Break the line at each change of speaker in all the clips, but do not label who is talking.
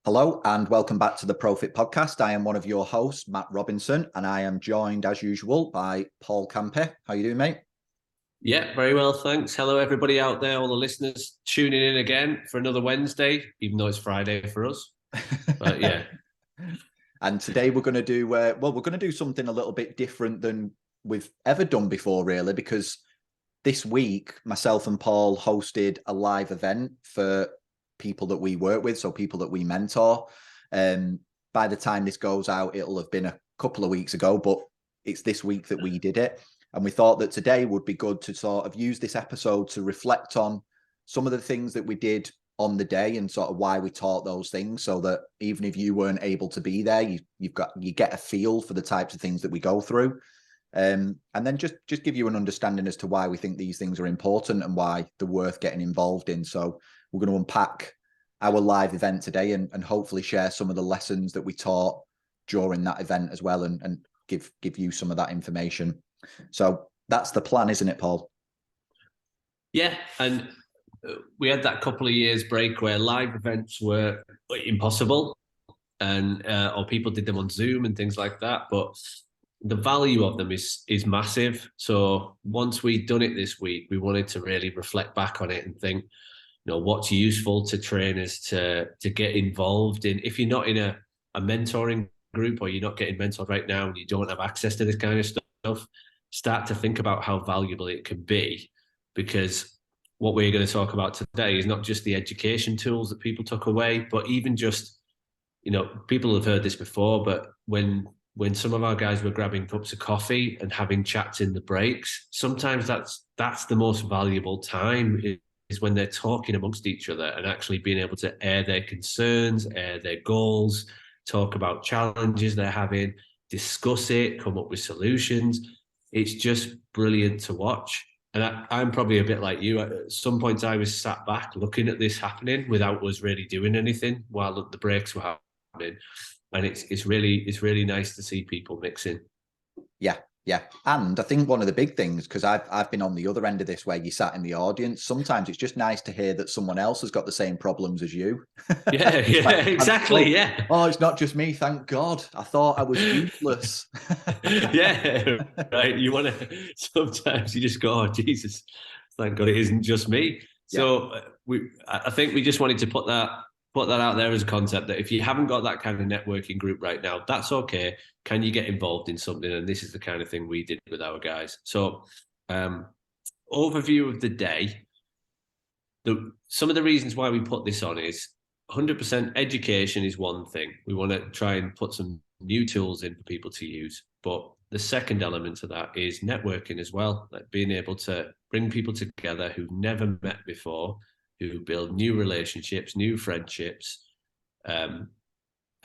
Hello and welcome back to the Profit Podcast. I am one of your hosts, Matt Robinson, and I am joined as usual by Paul Campe. How you doing, mate?
Yeah, very well, thanks. Hello, everybody out there, all the listeners tuning in again for another Wednesday, even though it's Friday for us. But yeah.
And today we're going to do, we're going to do something a little bit different than we've ever done before, really, because this week, myself and Paul hosted a live event for people that we work with, so people that we mentor. By the time this goes out, it'll have been a couple of weeks ago, but it's this week that we did it. And we thought that today would be good to sort of use this episode to reflect on some of the things that we did on the day and sort of why we taught those things, so that even if you weren't able to be there, you get a feel for the types of things that we go through. And then just give you an understanding as to why we think these things are important and why they're worth getting involved in. So we're going to unpack our live event today and hopefully share some of the lessons that we taught during that event as well, and give you some of that information. So that's the plan, isn't it, Paul?
Yeah, and we had that couple of years break where live events were impossible, and or people did them on Zoom and things like that. But the value of them is massive. So once we'd done it this week, we wanted to really reflect back on it and think, what's useful to trainers to get involved in. If you're not in a mentoring group, or you're not getting mentored right now and you don't have access to this kind of stuff, start to think about how valuable it can be. Because what we're going to talk about today is not just the education tools that people took away, but even just, people have heard this before, but when some of our guys were grabbing cups of coffee and having chats in the breaks, sometimes that's the most valuable time, is when they're talking amongst each other and actually being able to air their concerns, air their goals, talk about challenges they're having, discuss it, come up with solutions. It's just brilliant to watch. And I'm probably a bit like you. At some points, I was sat back looking at this happening without us really doing anything while the breaks were happening. And it's really nice to see people mixing.
Yeah. And I think one of the big things, because I've been on the other end of this where you sat in the audience, sometimes it's just nice to hear that someone else has got the same problems as you.
Yeah, exactly. Yeah.
Oh, it's not just me, thank God. I thought I was useless.
Yeah, right. Sometimes you just go, oh, Jesus, thank God it isn't just me. So I think we just wanted to put that out there as a concept, that if you haven't got that kind of networking group right now, that's okay. Can you get involved in something? And this is the kind of thing we did with our guys. So overview of the day. Some of the reasons why we put this on is 100% education is one thing. We want to try and put some new tools in for people to use. But the second element to that is networking as well, like being able to bring people together who've never met before, who build new relationships, new friendships. And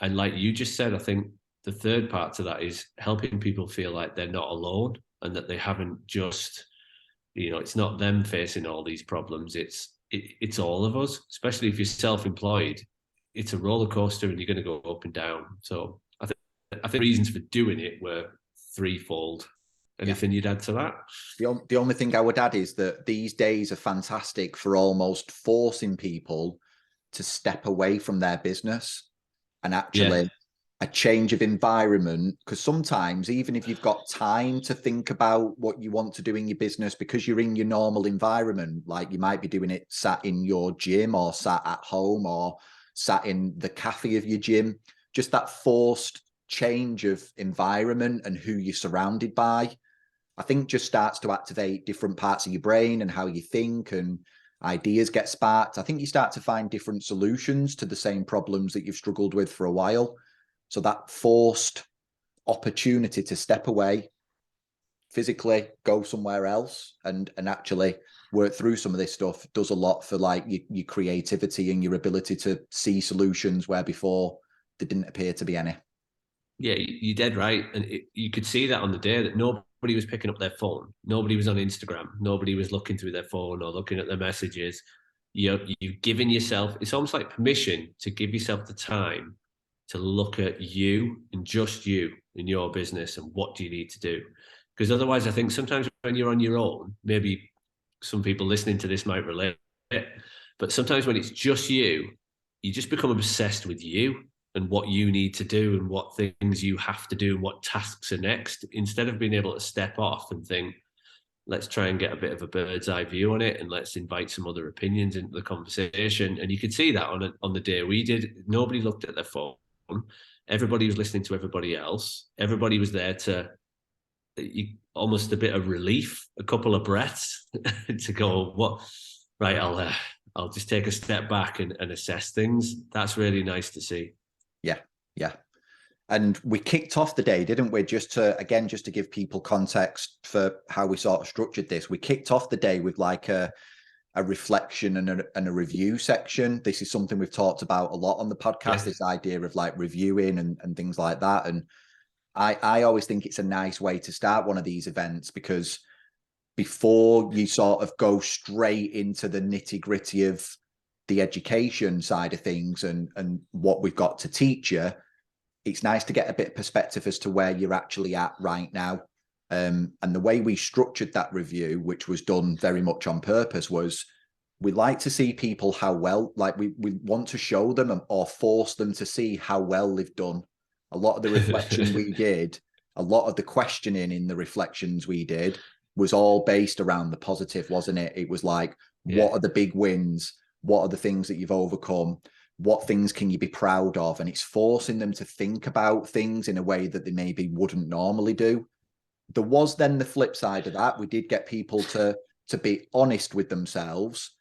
like you just said, I think the third part to that is helping people feel like they're not alone and that they haven't just, it's not them facing all these problems. It's all of us, especially if you're self-employed. It's a roller coaster and you're going to go up and down. So I think reasons for doing it were threefold. Anything you'd add to that?
The only thing I would add is that these days are fantastic for almost forcing people to step away from their business and actually a change of environment. Because sometimes, even if you've got time to think about what you want to do in your business, because you're in your normal environment, like you might be doing it sat in your gym or sat at home or sat in the cafe of your gym, just that forced change of environment and who you're surrounded by, I think just starts to activate different parts of your brain and how you think, and ideas get sparked. I think you start to find different solutions to the same problems that you've struggled with for a while. So that forced opportunity to step away, physically go somewhere else and actually work through some of this stuff does a lot for like your creativity and your ability to see solutions where before there didn't appear to be any.
Yeah, you're dead right. And you could see that on the day that nobody was picking up their phone. Nobody was on Instagram. Nobody was looking through their phone or looking at their messages. You've given yourself, it's almost like permission to give yourself the time to look at you and just you in your business and what do you need to do. Because otherwise, I think sometimes when you're on your own, maybe some people listening to this might relate, but sometimes when it's just you, you just become obsessed with you and what you need to do and what things you have to do and what tasks are next, instead of being able to step off and think, let's try and get a bit of a bird's eye view on it, and let's invite some other opinions into the conversation. And you could see that on the day we did. Nobody looked at their phone. Everybody was listening to everybody else. Everybody was there to almost a bit of relief, a couple of breaths to go, what, right, I'll just take a step back and assess things. That's really nice to see.
Yeah. And we kicked off the day, didn't we? Just to give people context for how we sort of structured this. We kicked off the day with like a reflection and a review section. This is something we've talked about a lot on the podcast, yes. This idea of like reviewing and things like that. And I always think it's a nice way to start one of these events, because before you sort of go straight into the nitty-gritty of the education side of things and what we've got to teach you, it's nice to get a bit of perspective as to where you're actually at right now. And the way we structured that review, which was done very much on purpose, was we like to see people how well, like we want to show them or force them to see how well they've done. A lot of the reflection we did, a lot of the questioning in the reflections we did was all based around the positive, wasn't it? It was like, what are the big wins? What are the things that you've overcome? What things can you be proud of? And it's forcing them to think about things in a way that they maybe wouldn't normally do. There was then the flip side of that. We did get people to be honest with themselves,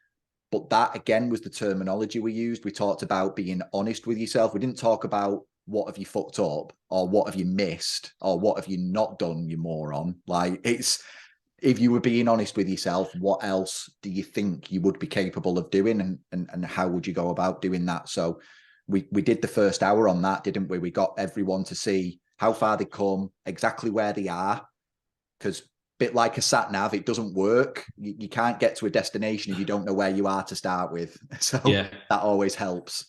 but that again was the terminology we used. We talked about being honest with yourself. We didn't talk about what have you fucked up or what have you missed or what have you not done, you moron. Like, it's, if you were being honest with yourself, what else do you think you would be capable of doing, and how would you go about doing that? So we did the first hour on that, didn't we? We got everyone to see how far they come, exactly where they are, because a bit like a sat nav, it doesn't work. You can't get to a destination if you don't know where you are to start with. So that always helps.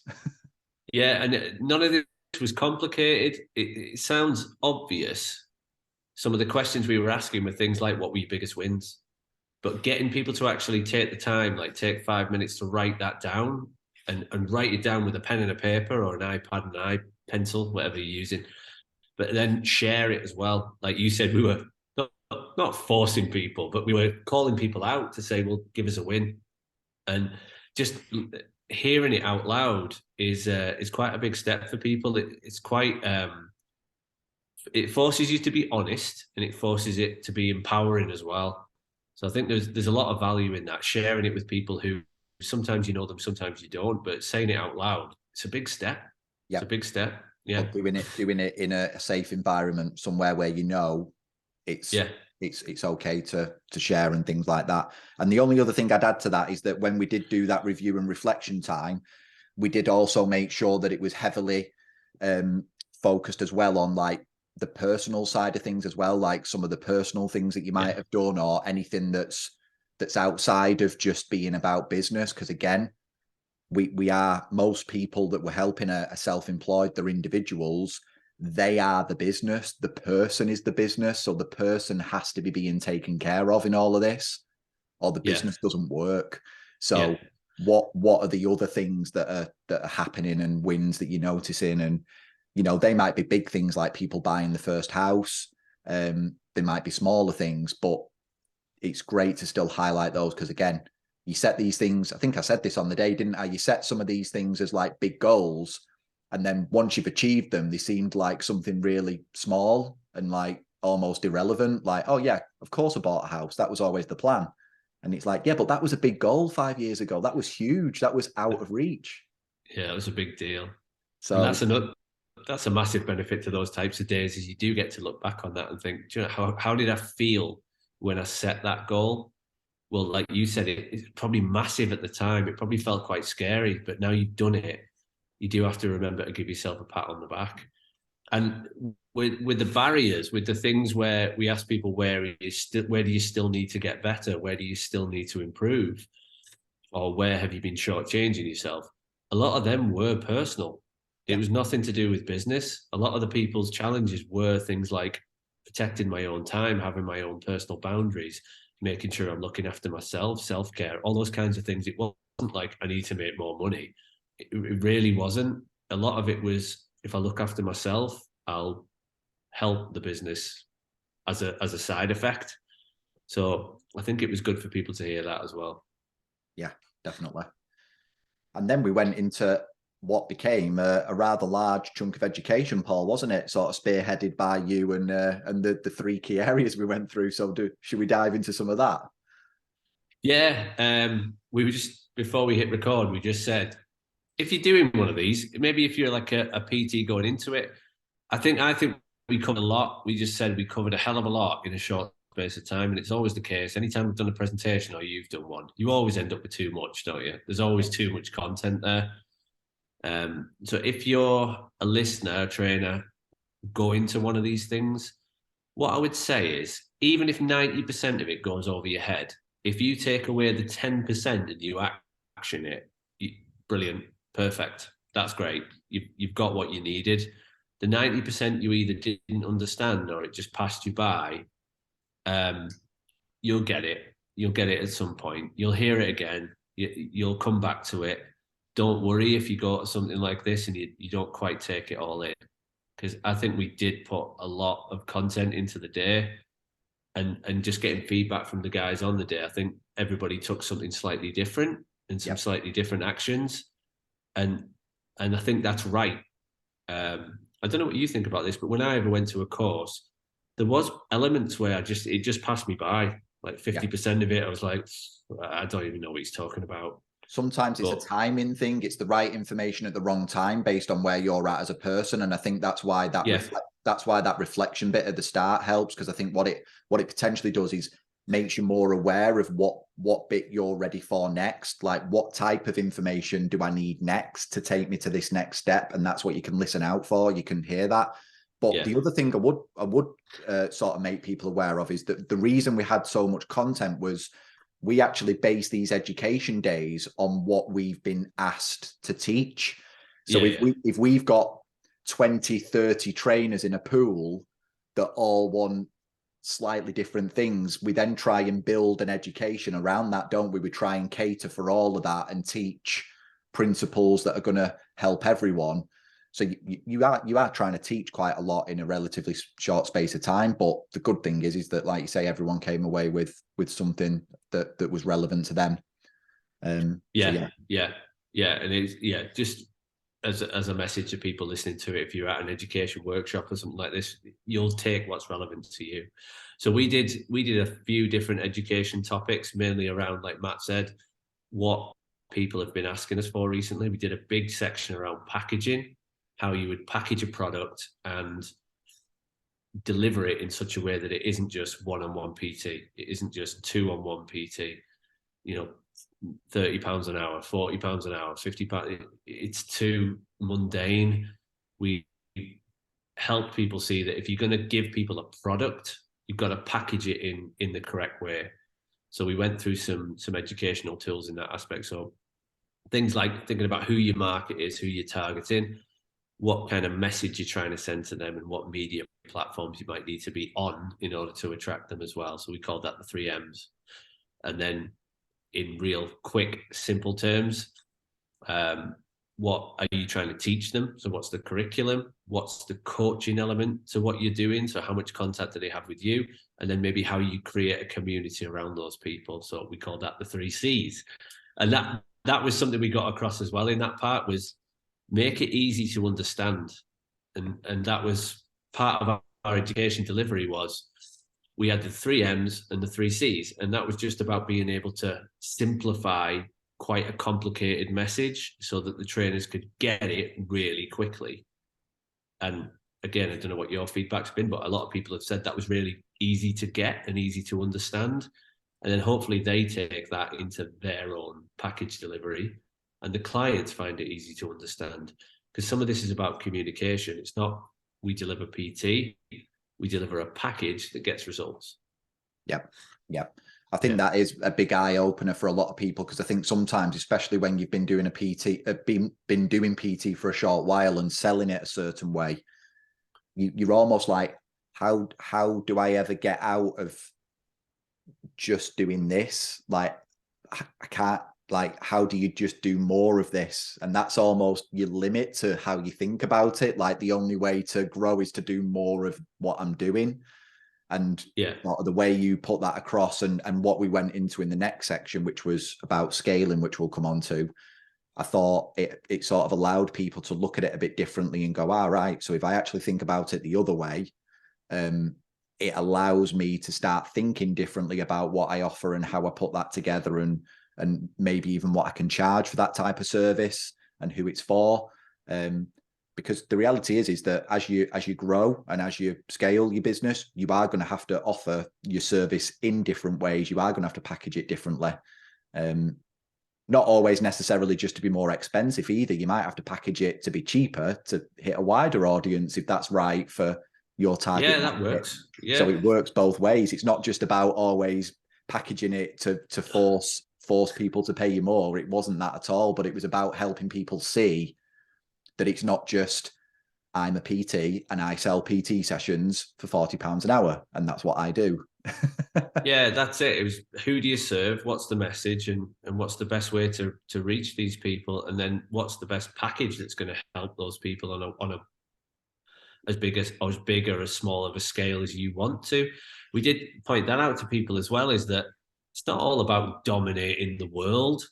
Yeah, and none of this was complicated. It sounds obvious. Some of the questions we were asking were things like, what were your biggest wins? But getting people to actually take the time, like take 5 minutes to write that down and write it down with a pen and a paper or an iPad and pencil, whatever you're using, but then share it as well. Like you said, we were not forcing people, but we were calling people out to say, well, give us a win. And just hearing it out loud is quite a big step for people. It's quite... it forces you to be honest, and it forces it to be empowering as well. So I think there's a lot of value in that, sharing it with people who sometimes you know them, sometimes you don't, but saying it out loud, it's a big step. Yeah, it's a big step. Yeah,
or doing it in a safe environment, somewhere where you know it's okay to share and things like that. And the only other thing I'd add to that is that when we did do that review and reflection time, we did also make sure that it was heavily focused as well on like the personal side of things as well, like some of the personal things that you might have done, or anything that's outside of just being about business. Because again, we are, most people that we're helping are self-employed, they're individuals, they are the business, the person is the business, so the person has to be being taken care of in all of this, or the business doesn't work. So what are the other things that are happening and wins that you're noticing? And you know, they might be big things like people buying the first house. They might be smaller things, but it's great to still highlight those, because again, you set these things, I think I said this on the day, didn't I? You set some of these things as like big goals, and then once you've achieved them, they seemed like something really small and like almost irrelevant. Like, oh yeah, of course I bought a house. That was always the plan. And it's like, yeah, but that was a big goal 5 years ago. That was huge. That was out of reach.
Yeah, it was a big deal.
So
that's a massive benefit to those types of days, is you do get to look back on that and think, do you know, how did I feel when I set that goal? Well, like you said, it's probably massive at the time. It probably felt quite scary, but now you've done it, you do have to remember to give yourself a pat on the back. And with the barriers, with the things where we ask people, where do you still need to get better? Where do you still need to improve? Or where have you been shortchanging yourself? A lot of them were personal. It was nothing to do with business. A lot of the people's challenges were things like protecting my own time, having my own personal boundaries, making sure I'm looking after myself, self-care, all those kinds of things. It wasn't like I need to make more money. it really wasn't. A lot of it was, if I look after myself, I'll help the business as a side effect. So I think it was good for people to hear that as well.
Yeah, definitely. And then we went into what became a rather large chunk of education, Paul, wasn't it? Sort of spearheaded by you and the three key areas we went through. So should we dive into some of that?
Yeah, we were just, before we hit record, we just said, if you're doing one of these, maybe if you're like a PT going into it, I think we covered a lot. We just said we covered a hell of a lot in a short space of time, and it's always the case. Anytime we've done a presentation or you've done one, you always end up with too much, don't you? There's always too much content there. So if you're a listener, a trainer, go into one of these things, what I would say is, even if 90% of it goes over your head, if you take away the 10% and you action it, brilliant, perfect. That's great. You've got what you needed. The 90% you either didn't understand or it just passed you by, you'll get it. You'll get it at some point. You'll hear it again. You'll come back to it. Don't worry if you go to something like this and you don't quite take it all in, because I think we did put a lot of content into the day, and just getting feedback from the guys on the day. I think everybody took something slightly different and some slightly different actions, and I think that's right. I don't know what you think about this, but when I ever went to a course, there was elements where it just passed me by. Like 50% of it, I was like, I don't even know what he's talking about.
Sometimes it's a timing thing. It's the right information at the wrong time based on where you're at as a person. And I think that's why that reflection bit at the start helps, because I think what it potentially does is makes you more aware of what bit you're ready for next. Like, what type of information do I need next to take me to this next step? And that's what you can listen out for. You can hear that. But the other thing I would sort of make people aware of is that the reason we had so much content was we actually base these education days on what we've been asked to teach. So if we've got 20, 30 trainers in a pool that all want slightly different things, we then try and build an education around that, don't we? We try and cater for all of that and teach principles that are going to help everyone. So you are trying to teach quite a lot in a relatively short space of time. But the good thing is that, like you say, everyone came away with something that was relevant to them.
And it's just as a message to people listening to it, if you're at an education workshop or something like this, you'll take what's relevant to you. So we did a few different education topics, mainly around, like Matt said, what people have been asking us for recently. We did a big section around packaging, how you would package a product and deliver it in such a way that it isn't just one-on-one PT. It isn't just two-on-one PT, £30 an hour, £40 an hour, £50. It's too mundane. We help people see that if you're going to give people a product, you've got to package it in the correct way. So we went through some educational tools in that aspect. So things like thinking about who your market is, who you're targeting, what kind of message you're trying to send to them, and what media platforms you might need to be on in order to attract them as well. So we called that the 3 M's. And then in real quick, simple terms, what are you trying to teach them? So what's the curriculum? What's the coaching element to what you're doing? So how much contact do they have with you? And then maybe how you create a community around those people. So we call that the 3 C's. And that was something we got across as well in that part, was make it easy to understand. And that was part of our education delivery. Was we had the 3 M's and the 3 C's, and that was just about being able to simplify quite a complicated message so that the trainers could get it really quickly. And again, I don't know what your feedback's been, but a lot of people have said that was really easy to get and easy to understand. And then hopefully they take that into their own package delivery, and the clients find it easy to understand. Because some of this is about communication. It's not we deliver PT, we deliver a package that gets results.
Yep. I think that is a big eye opener for a lot of people, because I think sometimes, especially when you've been doing been doing PT for a short while and selling it a certain way, you're almost like, how do I ever get out of just doing this? Like, I like, how do you just do more of this? And that's almost your limit to how you think about it. Like, the only way to grow is to do more of what I'm doing. And
Yeah.
the way you put that across, and what we went into in the next section, which was about scaling, which we'll come on to, I thought it sort of allowed people to look at it a bit differently and go, all right, so if I actually think about it the other way, it allows me to start thinking differently about what I offer and how I put that together, and maybe even what I can charge for that type of service and who it's for. Because the reality is that as you grow and as you scale your business, you are going to have to offer your service in different ways. You are going to have to package it differently. Not always necessarily just to be more expensive either. You might have to package it to be cheaper to hit a wider audience if that's right for your target.
Yeah, that works. Yeah.
So it works both ways. It's not just about always packaging it to force people to pay you more. It wasn't that at all, but it was about helping people see that it's not just, I'm a PT and I sell PT sessions for £40 an hour, and that's what I do.
Yeah, that's it. It was, who do you serve? What's the message, and what's the best way to reach these people? And then what's the best package that's going to help those people on a as big or as small of a scale as you want to. We did point that out to people as well, is that it's not all about dominating the world.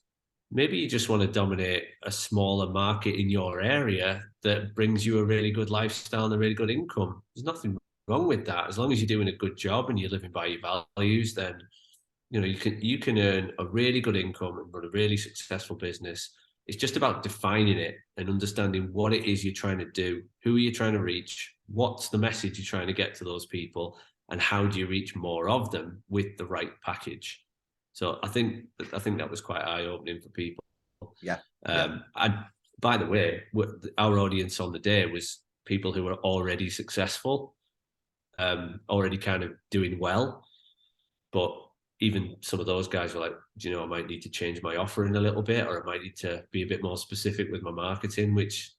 Maybe you just want to dominate a smaller market in your area that brings you a really good lifestyle and a really good income. There's nothing wrong with that. As long as you're doing a good job and you're living by your values, then you can earn a really good income and run a really successful business. It's just about defining it and understanding what it is you're trying to do, who are you trying to reach, what's the message you're trying to get to those people, and how do you reach more of them with the right package. So I think that was quite eye-opening for people.
Yeah.
And by the way, our audience on the day was people who were already successful, already kind of doing well. But even some of those guys were like, do you know, I might need to change my offering a little bit, or I might need to be a bit more specific with my marketing, which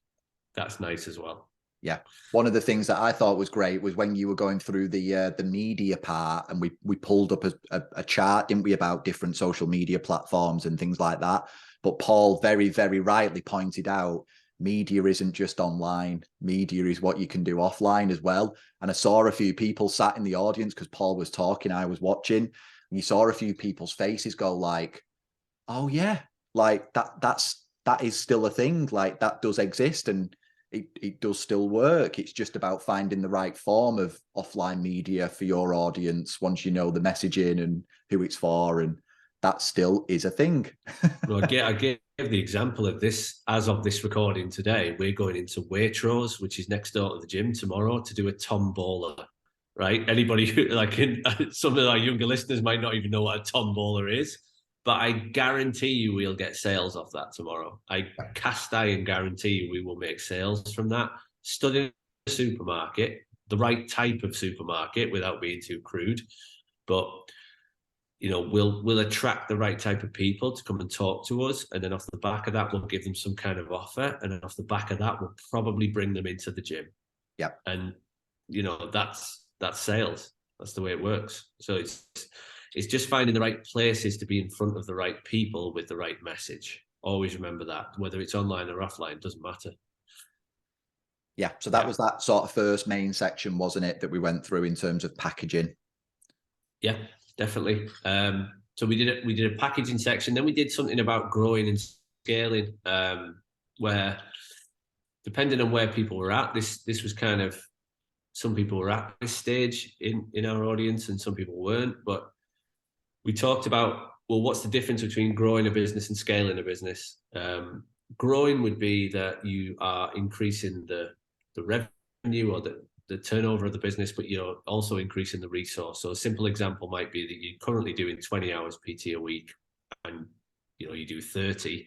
that's nice as well.
Yeah. One of the things that I thought was great was when you were going through the media part, and we pulled up a chart, didn't we, about different social media platforms and things like that. But Paul very, very rightly pointed out, media isn't just online. Media is what you can do offline as well. And I saw a few people sat in the audience because Paul was talking, I was watching, and you saw a few people's faces go like, oh yeah, like that is still a thing. Like, that does exist, and it does still work. It's just about finding the right form of offline media for your audience once you know the messaging and who it's for, and that still is a thing.
Well, I gave the example of this. As of this recording today, we're going into Waitrose, which is next door to the gym, tomorrow to do a tombola. Right? Anybody who, like, some of our younger listeners might not even know what a tombola is, but I guarantee you we'll get sales off that tomorrow. I cast iron guarantee you we will make sales from that. Studying a supermarket, the right type of supermarket without being too crude, but we'll attract the right type of people to come and talk to us, and then off the back of that, we'll give them some kind of offer, and then off the back of that, we'll probably bring them into the gym.
Yeah,
and that's sales. That's the way it works. So it's just finding the right places to be in front of the right people with the right message. Always remember that, whether it's online or offline, doesn't matter.
Yeah. So that was that sort of first main section, wasn't it, that we went through in terms of packaging?
Yeah, definitely. So we did a packaging section. Then we did something about growing and scaling, where depending on where people were at, this was kind of, some people were at this stage in our audience and some people weren't. But we talked about, well, what's the difference between growing a business and scaling a business? Growing would be that you are increasing the revenue or the turnover of the business, but you're also increasing the resource. So a simple example might be that you're currently doing 20 hours PT a week, and you do 30,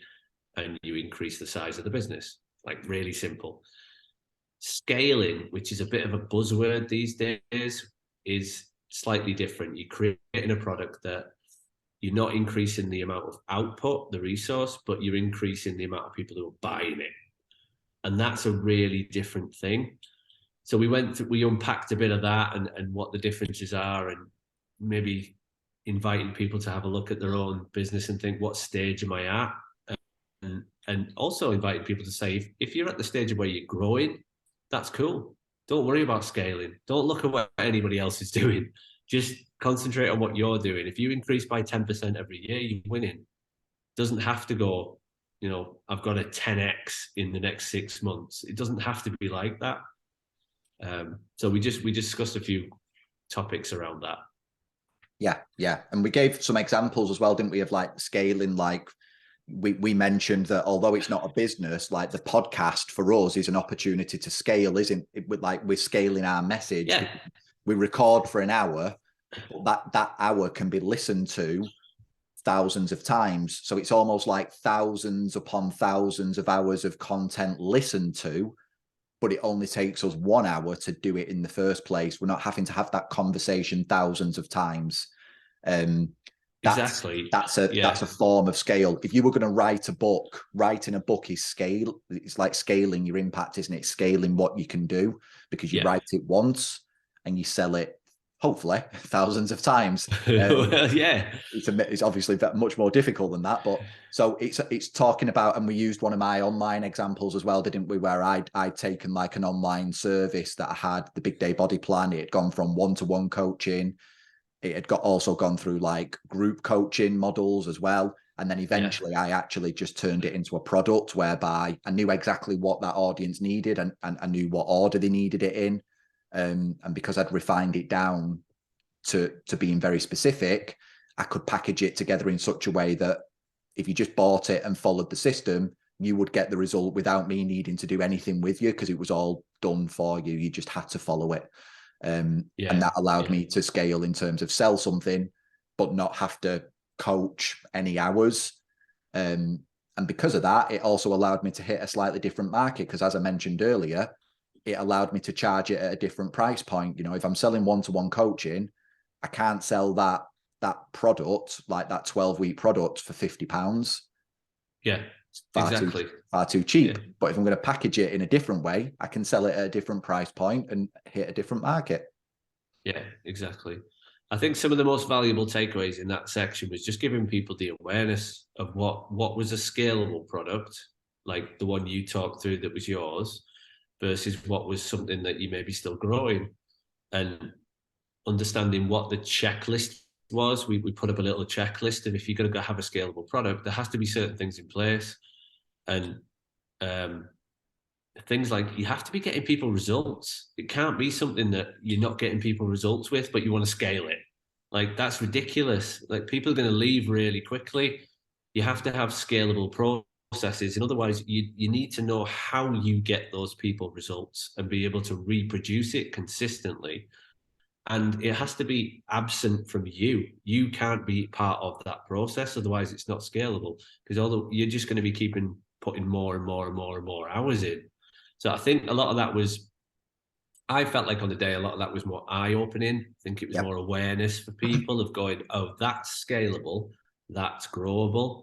and you increase the size of the business. Like, really simple. Scaling, which is a bit of a buzzword these days, is slightly different. You're creating a product that you're not increasing the amount of output, the resource, but you're increasing the amount of people who are buying it. And that's a really different thing. So we unpacked a bit of that and what the differences are, and maybe inviting people to have a look at their own business and think, what stage am I at? And also inviting people to say, if you're at the stage of where you're growing, that's cool. Don't worry about scaling. Don't look at what anybody else is doing. Just concentrate on what you're doing. If you increase by 10% every year, you're winning. Doesn't have to go, I've got a 10x in the next 6 months. It doesn't have to be like that. So we discussed a few topics around that.
Yeah. And we gave some examples as well, didn't we, of like scaling. Like we mentioned that although it's not a business, like the podcast for us is an opportunity to scale, isn't it? Like we're scaling our message.
Yeah.
We record for an hour, but that hour can be listened to thousands of times. So it's almost like thousands upon thousands of hours of content listened to, but it only takes us 1 hour to do it in the first place. We're not having to have that conversation thousands of times.
Exactly.
That's a form of scale. If you were going to write a book, writing a book is scale. It's like scaling your impact, isn't it? Scaling what you can do, because you write it once and you sell it, hopefully, thousands of times.
Well, yeah,
it's obviously much more difficult than that. But so it's talking about, and we used one of my online examples as well, didn't we? Where I'd taken like an online service that I had, the Big Day Body Plan. It had gone from one-to-one coaching. It had also gone through like group coaching models as well. And then eventually I actually just turned it into a product whereby I knew exactly what that audience needed, and I knew what order they needed it in. And because I'd refined it down to being very specific, I could package it together in such a way that if you just bought it and followed the system, you would get the result without me needing to do anything with you, because it was all done for you. You just had to follow it. And that allowed me to scale in terms of sell something, but not have to coach any hours. And because of that, it also allowed me to hit a slightly different market, because as I mentioned earlier, it allowed me to charge it at a different price point. If I'm selling one-to-one coaching, I can't sell that product, like that 12-week product, for £50.
Yeah,
Exactly. Far too cheap. But if I'm going to package it in a different way, I can sell it at a different price point and hit a different market.
Yeah, exactly. I think some of the most valuable takeaways in that section was just giving people the awareness of what was a scalable product, like the one you talked through that was yours, versus what was something that you may be still growing, and understanding what the checklist was. We put up a little checklist of, if you're going to have a scalable product, there has to be certain things in place. And things like, you have to be getting people results. It can't be something that you're not getting people results with, but you want to scale it. Like, that's ridiculous. Like, people are going to leave really quickly. You have to have scalable processes. And otherwise, you need to know how you get those people results and be able to reproduce it consistently. And it has to be absent from you. You can't be part of that process. Otherwise, it's not scalable, because although you're just going to be putting more and more and more and more hours in. So I think a lot of that was, I felt like on the day, a lot of that was more eye-opening. I think it was more awareness for people of going, oh, that's scalable, that's growable,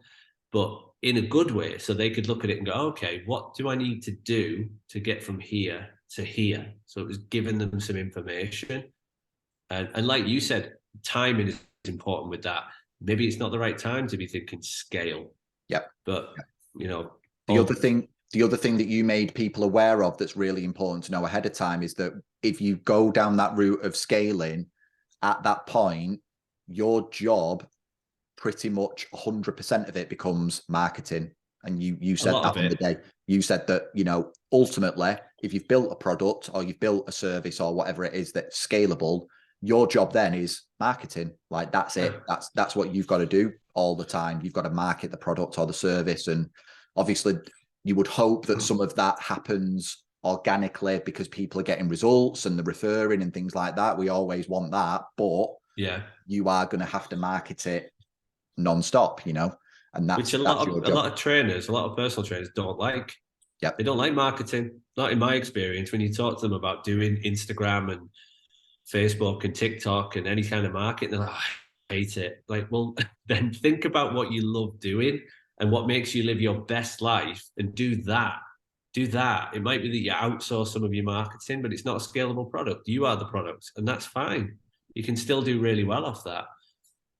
but in a good way. So they could look at it and go, okay, what do I need to do to get from here to here? So it was giving them some information. And like you said, timing is important with that. Maybe it's not the right time to be thinking scale.
Yeah.
But,
the other thing that you made people aware of that's really important to know ahead of time is that if you go down that route of scaling, at that point, your job, pretty much 100% of it becomes marketing. And you said that on the day. You said that, ultimately, if you've built a product or you've built a service or whatever it is that's scalable, your job then is marketing. Like, that's it. That's what you've got to do all the time. You've got to market the product or the service. And obviously you would hope that some of that happens organically because people are getting results and they're referring and things like that. We always want that, but you are going to have to market it non-stop, and that's
which a lot of trainers, a lot of personal trainers don't like. They don't like marketing. Not in my experience. When you talk to them about doing Instagram and Facebook and TikTok and any kind of marketing, they're like, oh, I hate it. Like, well, then think about what you love doing and what makes you live your best life, and do that. It might be that you outsource some of your marketing, but it's not a scalable product. You are the product, and that's fine. You can still do really well off that.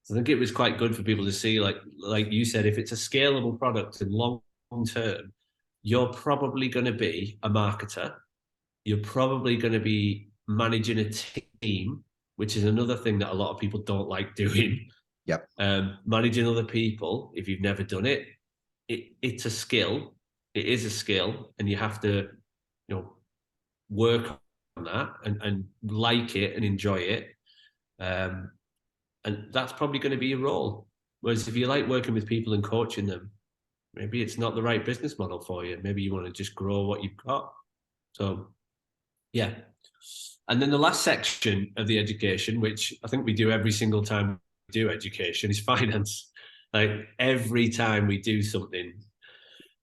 So I think it was quite good for people to see, like you said, if it's a scalable product and long term, you're probably going to be a marketer. You're probably going to be managing a team, which is another thing that a lot of people don't like doing.
Yep.
Managing other people, if you've never done it, it's a skill. It is a skill, and you have to, work on that and like it and enjoy it. And that's probably going to be your role. Whereas if you like working with people and coaching them, maybe it's not the right business model for you. Maybe you want to just grow what you've got. So, yeah. And then the last section of the education, which I think we do every single time we do education, is finance. Like every time we do something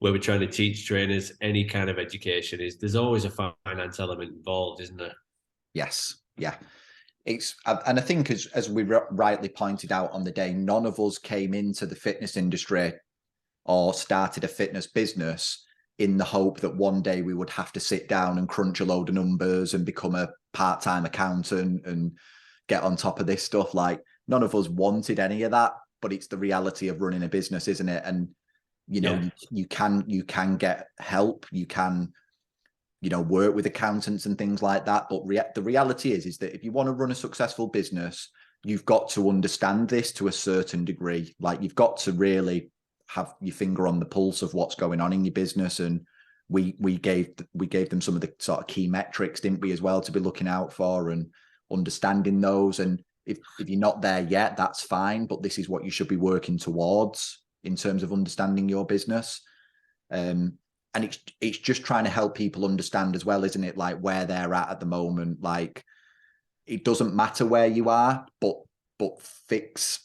where we're trying to teach trainers any kind of education, there's always a finance element involved, isn't there?
Yes. Yeah. And I think as we rightly pointed out on the day, none of us came into the fitness industry or started a fitness business in the hope that one day we would have to sit down and crunch a load of numbers and become a part-time accountant and get on top of this stuff. Like none of us wanted any of that, but it's the reality of running a business, isn't it? And you can get help, you can work with accountants and things like that. But the reality is that if you want to run a successful business, you've got to understand this to a certain degree. Like you've got to really have your finger on the pulse of what's going on in your business. And we gave them some of the sort of key metrics, didn't we, as well, to be looking out for and understanding those. And if you're not there yet, that's fine. But this is what you should be working towards in terms of understanding your business. And it's just trying to help people understand as well, isn't it? Like where they're at the moment. Like it doesn't matter where you are, but fix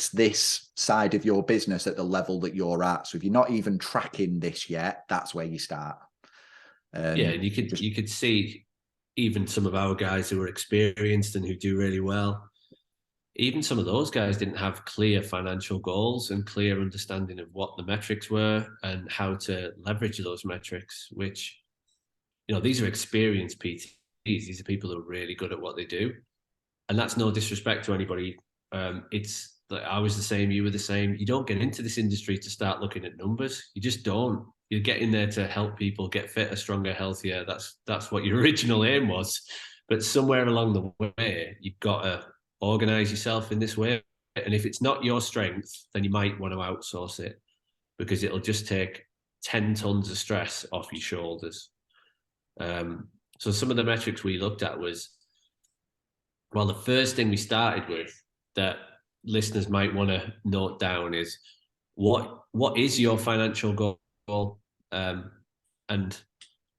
this side of your business at the level that you're at. So if you're not even tracking this yet, that's where you start.
Yeah, and you could see even some of our guys who are experienced and who do really well. Even some of those guys didn't have clear financial goals and clear understanding of what the metrics were and how to leverage those metrics, which, these are experienced PTs. These are people who are really good at what they do. And that's no disrespect to anybody. It's like I was the same, you were the same. You don't get into this industry to start looking at numbers. You just don't. You're getting there to help people get fitter, stronger, healthier. That's what your original aim was. But somewhere along the way, you've got to organize yourself in this way. And if it's not your strength, then you might want to outsource it because it'll just take 10 tons of stress off your shoulders. So some of the metrics we looked at was, well, the first thing we started with that listeners might want to note down is what is your financial goal? And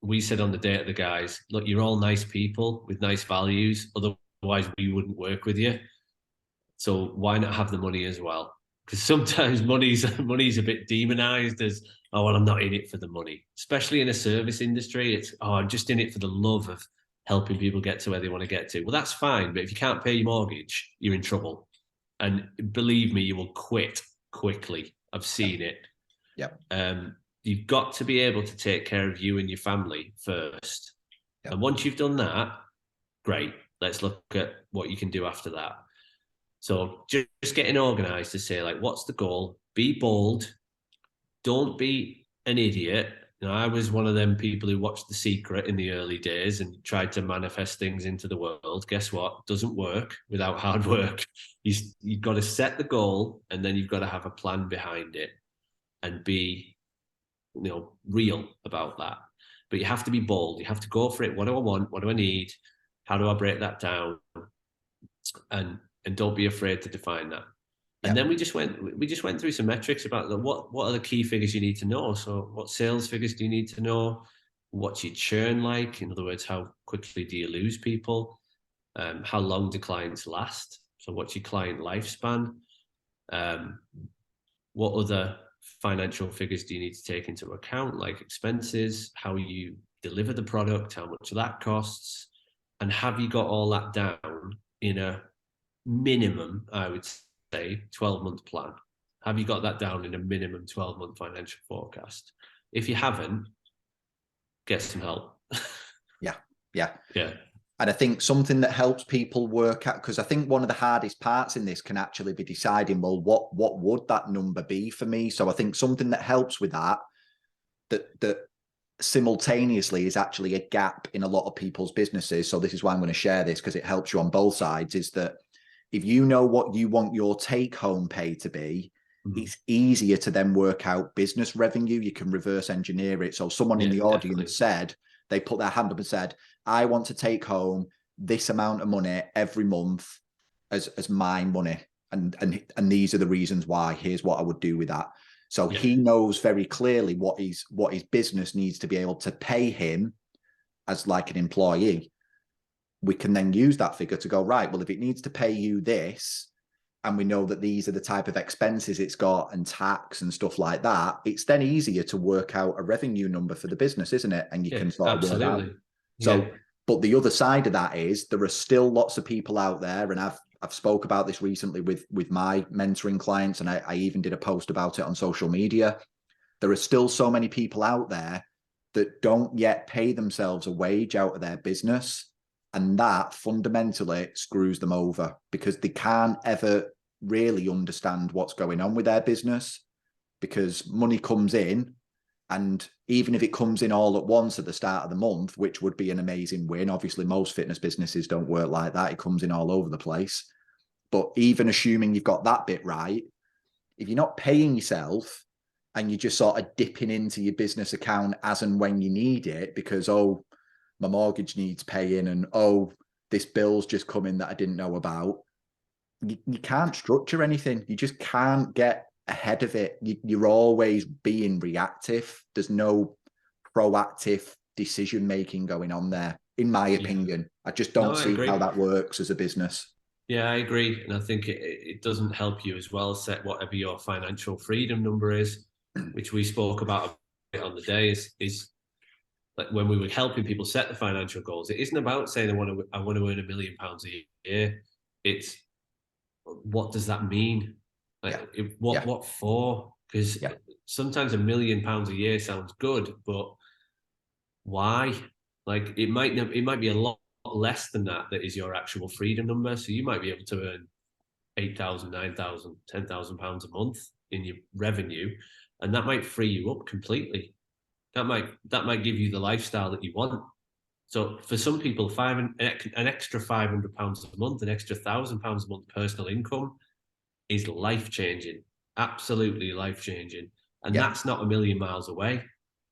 we said on the day to the guys, look, you're all nice people with nice values. Otherwise, we wouldn't work with you. So why not have the money as well? Because sometimes money's a bit demonized as, oh, well, I'm not in it for the money. Especially in a service industry, it's, oh, I'm just in it for the love of helping people get to where they want to get to. Well, that's fine. But if you can't pay your mortgage, you're in trouble. And believe me, you will quit quickly. I've seen it.
Yeah.
You've got to be able to take care of you and your family first. Yep. And once you've done that, great. Let's look at what you can do after that. So just getting organized to say, like, what's the goal? Be bold. Don't be an idiot. I was one of them people who watched The Secret in the early days and tried to manifest things into the world. Guess what? It doesn't work without hard work. You've got to set the goal and then you've got to have a plan behind it and be, real about that. But you have to be bold. You have to go for it. What do I want? What do I need? How do I break that down? And don't be afraid to define that. And then we just went through some metrics about what are the key figures you need to know. So what sales figures do you need to know? What's your churn like? In other words, how quickly do you lose people? How long do clients last? So what's your client lifespan? What other financial figures do you need to take into account, like expenses, how you deliver the product, how much that costs? And have you got all that down in a minimum, I would say, 12-month plan? Have you got that down in a minimum 12-month financial forecast? If you haven't, get some help.
Yeah. And I think something that helps people work out, because I think one of the hardest parts in this can actually be deciding, well, what would that number be for me? So I think something that helps with that simultaneously is actually a gap in a lot of people's businesses. So this is why I'm going to share this, because it helps you on both sides, is that if you know what you want your take home pay to be, it's easier to then work out business revenue. You can reverse engineer it. So someone in the audience said, they put their hand up and said, I want to take home this amount of money every month as my money. And these are the reasons why. Here's what I would do with that. So he knows very clearly what his business needs to be able to pay him as like an employee. We can then use that figure to go, right, well, if it needs to pay you this, and we know that these are the type of expenses it's got and tax and stuff like that, it's then easier to work out a revenue number for the business, isn't it? And you can sort of work out. So, but the other side of that is there are still lots of people out there, and I've spoke about this recently with my mentoring clients, and I even did a post about it on social media. There are still so many people out there that don't yet pay themselves a wage out of their business. And that fundamentally screws them over, because they can't ever really understand what's going on with their business, because money comes in, and even if it comes in all at once at the start of the month, which would be an amazing win. Obviously, most fitness businesses don't work like that. It comes in all over the place. But even assuming you've got that bit right, if you're not paying yourself and you're just sort of dipping into your business account as and when you need it, because, oh, my mortgage needs paying, and oh, this bill's just come in that I didn't know about. You can't structure anything. You just can't get ahead of it. You're always being reactive. There's no proactive decision making going on there, in my opinion. I just don't see how that works as a business.
Yeah, I agree. And I think it doesn't help you as well set whatever your financial freedom number is, which we spoke about a bit on the day, is like when we were helping people set the financial goals, it isn't about saying I want to earn £1 million a year. It's what does that mean? Like what for? Because sometimes £1 million a year sounds good, but why? Like it might be a lot less than that is your actual freedom number. So you might be able to earn £8,000, £9,000, £10,000 a month in your revenue, and that might free you up completely. That might give you the lifestyle that you want. So for some people, an extra £500 a month, an extra £1,000 a month personal income is life changing, absolutely life changing, and that's not a million miles away.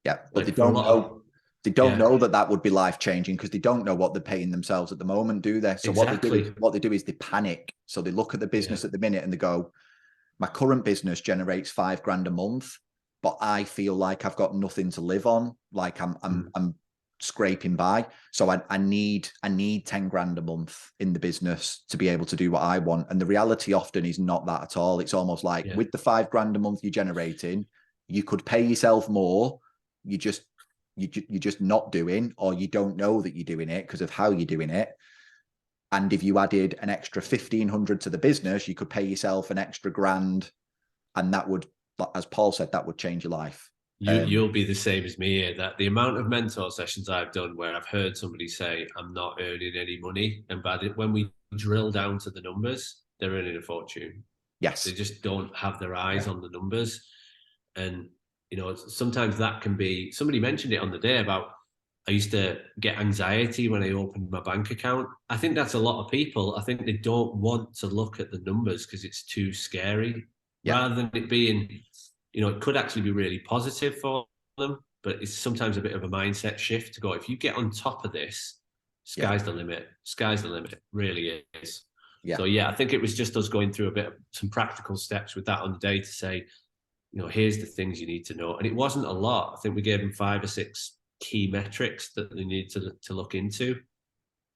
Yeah, but they don't know. They don't know that would be life changing, because they don't know what they're paying themselves at the moment, do they? So what they do is they panic. So they look at the business at the minute and they go, my current business generates £5,000 a month, but I feel like I've got nothing to live on. Like I'm scraping by. So I need £10,000 a month in the business to be able to do what I want. And the reality often is not that at all. It's almost like with the £5,000 a month you're generating, you could pay yourself more. You're just not doing, or you don't know that you're doing it because of how you're doing it. And if you added an extra 1,500 to the business, you could pay yourself an extra £1,000, and that would, as Paul said, that would change your life.
You'll be the same as me here, that the amount of mentor sessions I've done where I've heard somebody say, I'm not earning any money. And when we drill down to the numbers, they're earning a fortune.
Yes.
They just don't have their eyes on the numbers. And, sometimes that can be, somebody mentioned it on the day about, I used to get anxiety when I opened my bank account. I think that's a lot of people. I think they don't want to look at the numbers because it's too scary. Rather than it being, it could actually be really positive for them, but it's sometimes a bit of a mindset shift to go, if you get on top of this, sky's the limit. Sky's the limit. It really is. So I think it was just us going through some practical steps with that on the day to say, here's the things you need to know. And it wasn't a lot. I think we gave them 5 or 6 key metrics that they need to look into.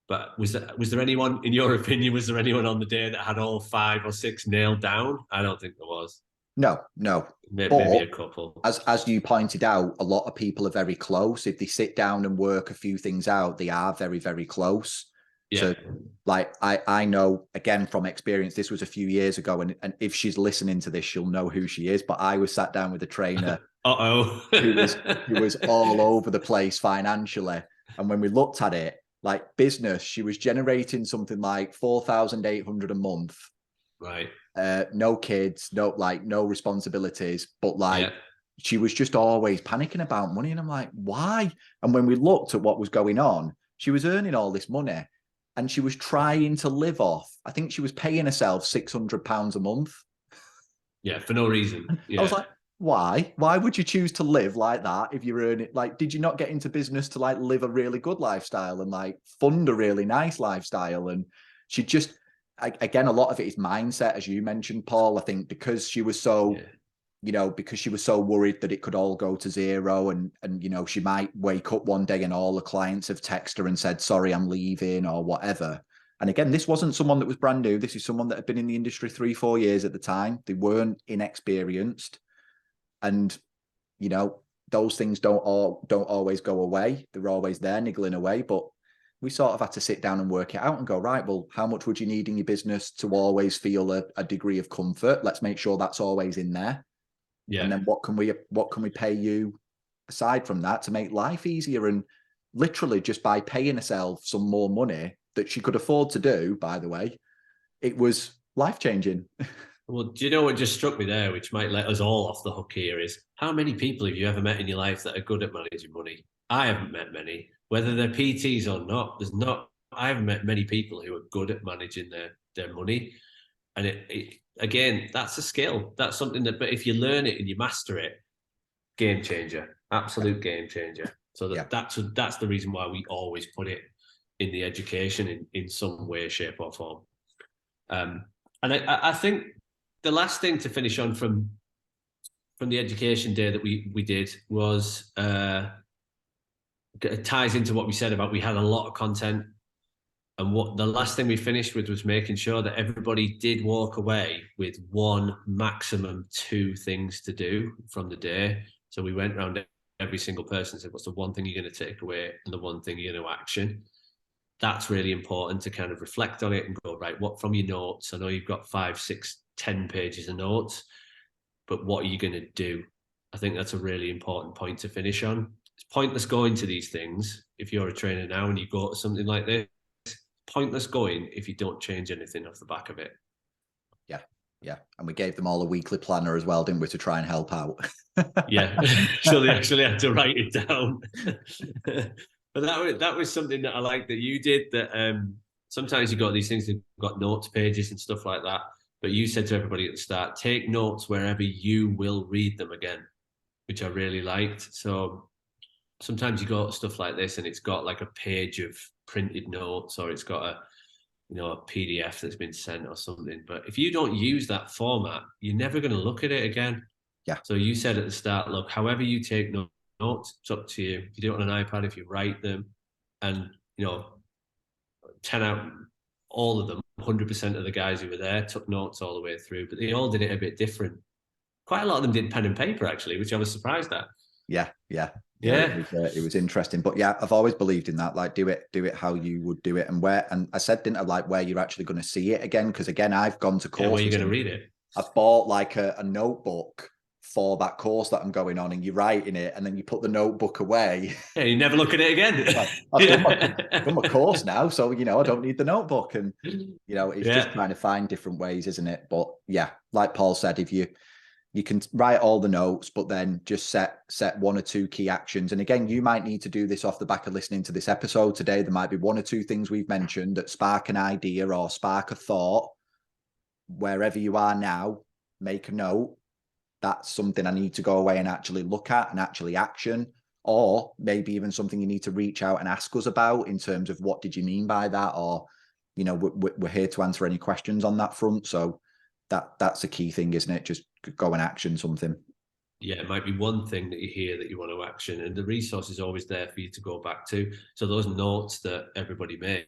But was there anyone, in your opinion, was there anyone on the day that had all 5 or 6 nailed down? I don't think there was.
No.
Maybe a couple.
As you pointed out, a lot of people are very close. If they sit down and work a few things out, they are very, very close. So, like, I know, again, from experience, this was a few years ago, and if she's listening to this, she'll know who she is. But I was sat down with a trainer who was all over the place financially. And when we looked at it, like business, she was generating something like 4,800 a month.
Right.
No kids, no responsibilities, but like she was just always panicking about money. And I'm like, why? And when we looked at what was going on, she was earning all this money and she was trying to live off. I think she was paying herself £600 a month.
Yeah, for no reason. Yeah.
I was like, why? Why would you choose to live like that if you're earning? Like, did you not get into business to like live a really good lifestyle and like fund a really nice lifestyle? And she just, again, a lot of it is mindset, as you mentioned, Paul. I think because she was so, because she was so worried that it could all go to zero, and she might wake up one day and all the clients have texted her and said, sorry, I'm leaving or whatever. And again, this wasn't someone that was brand new. This is someone that had been in the industry 3-4 years at the time. They weren't inexperienced. And, those things don't always go away. They're always there niggling away. But we sort of had to sit down and work it out and go, right, well, how much would you need in your business to always feel a degree of comfort? Let's make sure that's always in there. Yeah. And then what can we pay you aside from that to make life easier? And literally just by paying herself some more money that she could afford to do, by the way, it was life-changing.
Well, do you know what just struck me there, which might let us all off the hook here, is how many people have you ever met in your life that are good at managing money? I haven't met many, whether they're PTs or not. I haven't met many people who are good at managing their money. And it again, that's a skill. That's something that, but if you learn it and you master it, game changer, absolute game changer. So that's the reason why we always put it in the education in some way, shape, or form. And I think the last thing to finish on from the education day that we did was it ties into what we said about we had a lot of content, and what the last thing we finished with was making sure that everybody did walk away with one, maximum 2 things to do from the day. So we went around every single person and said, what's the one thing you're going to take away and the one thing you're going to action? That's really important to kind of reflect on it and go, right, what from your notes? I know you've got 5, 6, 10 pages of notes, but what are you going to do? I think that's a really important point to finish on. It's pointless going to these things if you're a trainer now and you go to something like this. Pointless going if you don't change anything off the back of it.
Yeah. And we gave them all a weekly planner as well, didn't we, to try and help out?
Yeah. So they actually had to write it down. But that was something that I like that you did, that sometimes you got these things, you've got notes pages and stuff like that. But you said to everybody at the start, take notes wherever you will read them again, which I really liked. So sometimes you go to stuff like this and it's got like a page of printed notes, or it's got a PDF that's been sent or something. But if you don't use that format, you're never going to look at it again.
Yeah.
So you said at the start, look, however you take notes, it's up to you. If you do it on an iPad, if you write them, and 10 out, all of them, 100% of the guys who were there took notes all the way through, but they all did it a bit different. Quite a lot of them did pen and paper, actually, which I was surprised at.
Yeah. It was interesting, but yeah, I've always believed in that. Like, do it how you would do it, and I said, didn't I, like where you're actually going to see it again? Because again, I've gone to courses.
Where you're going to read it.
I've bought like a notebook for that course that I'm going on, and you write in it, and then you put the notebook away.
Yeah, you never look at it again.
I've done my course now, so I don't need the notebook, and it's just trying to find different ways, isn't it? But yeah, like Paul said, if you can write all the notes, but then just set 1 or 2 key actions. And again, you might need to do this off the back of listening to this episode today. There might be 1 or 2 things we've mentioned that spark an idea or spark a thought. Wherever you are now, make a note. That's something I need to go away and actually look at and actually action. Or maybe even something you need to reach out and ask us about in terms of what did you mean by that? Or, we're here to answer any questions on that front. So that's a key thing, isn't it? Just go and action something.
Yeah, it might be one thing that you hear that you want to action, and the resource is always there for you to go back to. So those notes that everybody made,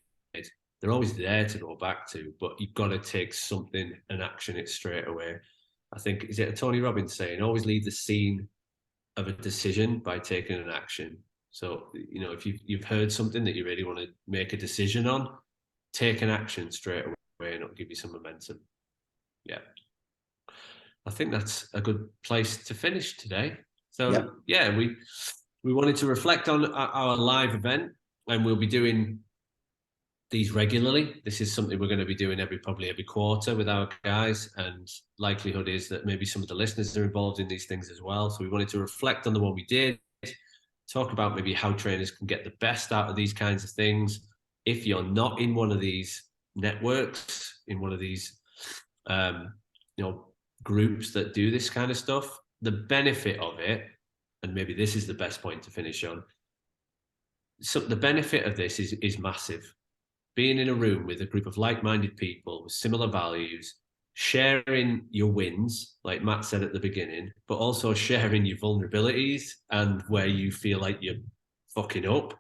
they're always there to go back to, but you've got to take something and action it straight away. I think, is it Tony Robbins saying, always leave the scene of a decision by taking an action. So, if you've heard something that you really want to make a decision on, take an action straight away and it'll give you some momentum. Yeah. I think that's a good place to finish today. So we wanted to reflect on our live event, and we'll be doing these regularly. This is something we're going to be doing probably every quarter with our guys, and likelihood is that maybe some of the listeners are involved in these things as well. So we wanted to reflect on the one we did, talk about maybe how trainers can get the best out of these kinds of things. If you're not in one of these networks, in one of these groups that do this kind of stuff, the benefit of it, and maybe this is the best point to finish on. So the benefit of this is massive. Being in a room with a group of like-minded people with similar values, sharing your wins, like Matt said at the beginning, but also sharing your vulnerabilities and where you feel like you're fucking up.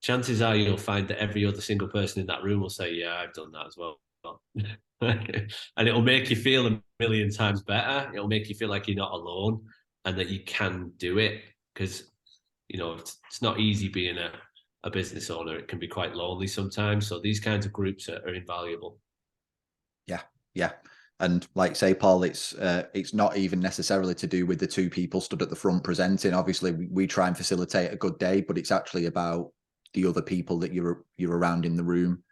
Chances are you'll find that every other single person in that room will say, yeah, I've done that as well. And it'll make you feel a million times better. It'll make you feel like you're not alone and that you can do it, because it's not easy being a business owner. It can be quite lonely sometimes. So these kinds of groups are invaluable.
Yeah. And like say, Paul, it's not even necessarily to do with the two people stood at the front presenting. Obviously, we try and facilitate a good day, but it's actually about the other people that you're around in the room.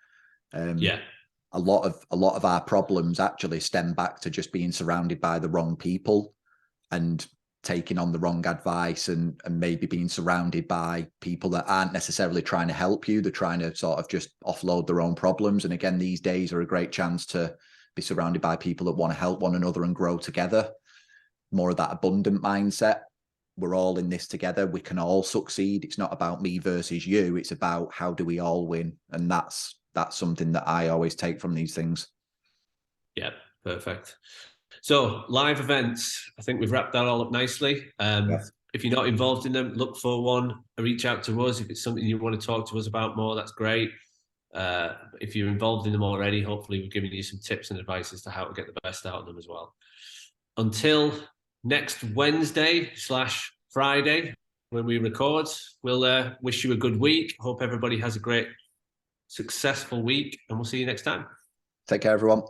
A lot of our problems actually stem back to just being surrounded by the wrong people and taking on the wrong advice, and maybe being surrounded by people that aren't necessarily trying to help you. They're trying to sort of just offload their own problems. And again, these days are a great chance to be surrounded by people that want to help one another and grow together. More of that abundant mindset. We're all in this together. We can all succeed. It's not about me versus you. It's about how do we all win. And that's something that I always take from these things.
Yeah, perfect. So live events, I think we've wrapped that all up nicely. Yes. If you're not involved in them, look for one, reach out to us. If it's something you want to talk to us about more, that's great. If you're involved in them already, hopefully we've given you some tips and advice as to how to get the best out of them as well. Until next Wednesday/Friday, when we record, we'll wish you a good week. Hope everybody has a great, successful week, and we'll see you next time.
Take care, everyone.